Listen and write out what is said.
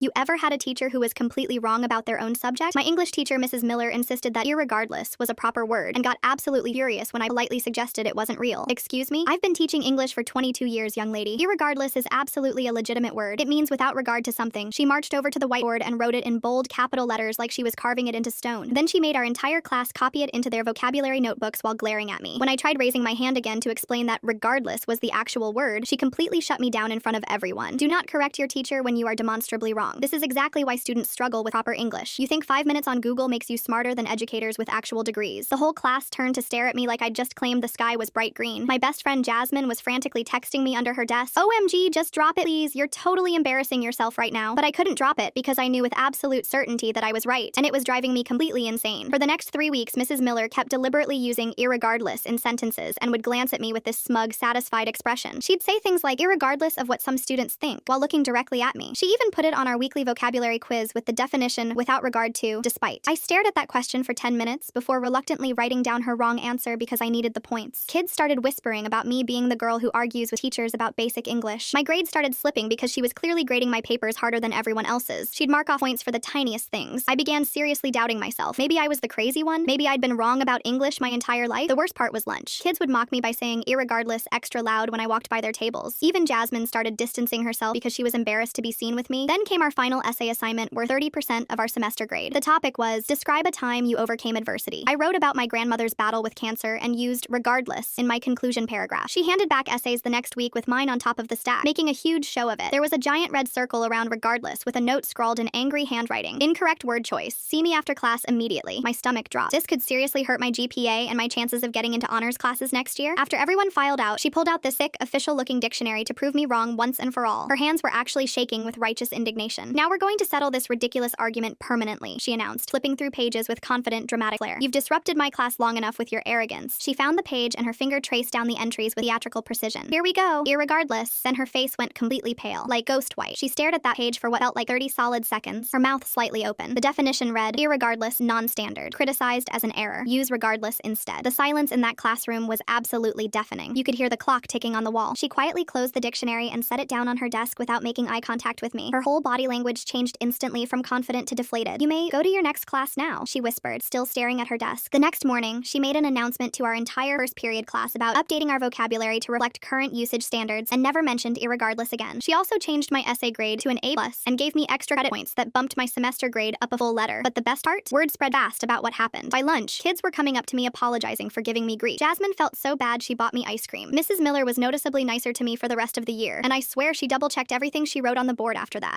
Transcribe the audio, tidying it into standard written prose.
You ever had a teacher who was completely wrong about their own subject? My English teacher, Mrs. Miller, insisted that irregardless was a proper word and got absolutely furious when I politely suggested it wasn't real. Excuse me? I've been teaching English for 22 years, young lady. Irregardless is absolutely a legitimate word. It means without regard to something. She marched over to the whiteboard and wrote it in bold capital letters like she was carving it into stone. Then she made our entire class copy it into their vocabulary notebooks while glaring at me. When I tried raising my hand again to explain that regardless was the actual word, she completely shut me down in front of everyone. Do not correct your teacher when you are demonstrably wrong. This is exactly why students struggle with proper English. You think 5 minutes on Google makes you smarter than educators with actual degrees. The whole class turned to stare at me like I'd just claimed the sky was bright green. My best friend Jasmine was frantically texting me under her desk. OMG, just drop it please, you're totally embarrassing yourself right now. But I couldn't drop it because I knew with absolute certainty that I was right, and it was driving me completely insane. For the next 3 weeks, Mrs. Miller kept deliberately using irregardless in sentences and would glance at me with this smug, satisfied expression. She'd say things like irregardless of what some students think while looking directly at me. She even put it on our weekly vocabulary quiz with the definition without regard to despite. I stared at that question for 10 minutes before reluctantly writing down her wrong answer because I needed the points. Kids started whispering about me being the girl who argues with teachers about basic English. My grades started slipping because she was clearly grading my papers harder than everyone else's. She'd mark off points for the tiniest things. I began seriously doubting myself. Maybe I was the crazy one? Maybe I'd been wrong about English my entire life? The worst part was lunch. Kids would mock me by saying irregardless extra loud when I walked by their tables. Even Jasmine started distancing herself because she was embarrassed to be seen with me. Then came our final essay assignment worth 30% of our semester grade. The topic was, describe a time you overcame adversity. I wrote about my grandmother's battle with cancer and used regardless in my conclusion paragraph. She handed back essays the next week with mine on top of the stack, making a huge show of it. There was a giant red circle around regardless with a note scrawled in angry handwriting. Incorrect word choice. See me after class immediately. My stomach dropped. This could seriously hurt my GPA and my chances of getting into honors classes next year. After everyone filed out, she pulled out the thick, official-looking dictionary to prove me wrong once and for all. Her hands were actually shaking with righteous indignation. Now we're going to settle this ridiculous argument permanently, she announced, flipping through pages with confident, dramatic flair. You've disrupted my class long enough with your arrogance. She found the page and her finger traced down the entries with theatrical precision. Here we go. Irregardless. Then her face went completely pale, like ghost white. She stared at that page for what felt like 30 solid seconds, her mouth slightly open. The definition read, irregardless, non-standard, criticized as an error. Use regardless instead. The silence in that classroom was absolutely deafening. You could hear the clock ticking on the wall. She quietly closed the dictionary and set it down on her desk without making eye contact with me. Her whole body language changed instantly from confident to deflated. You may go to your next class now, she whispered, still staring at her desk. The next morning, she made an announcement to our entire first period class about updating our vocabulary to reflect current usage standards and never mentioned irregardless again. She also changed my essay grade to an A+ and gave me extra credit points that bumped my semester grade up a full letter. But the best part? Word spread fast about what happened. By lunch, kids were coming up to me apologizing for giving me grief. Jasmine felt so bad she bought me ice cream. Mrs. Miller was noticeably nicer to me for the rest of the year, and I swear she double-checked everything she wrote on the board after that.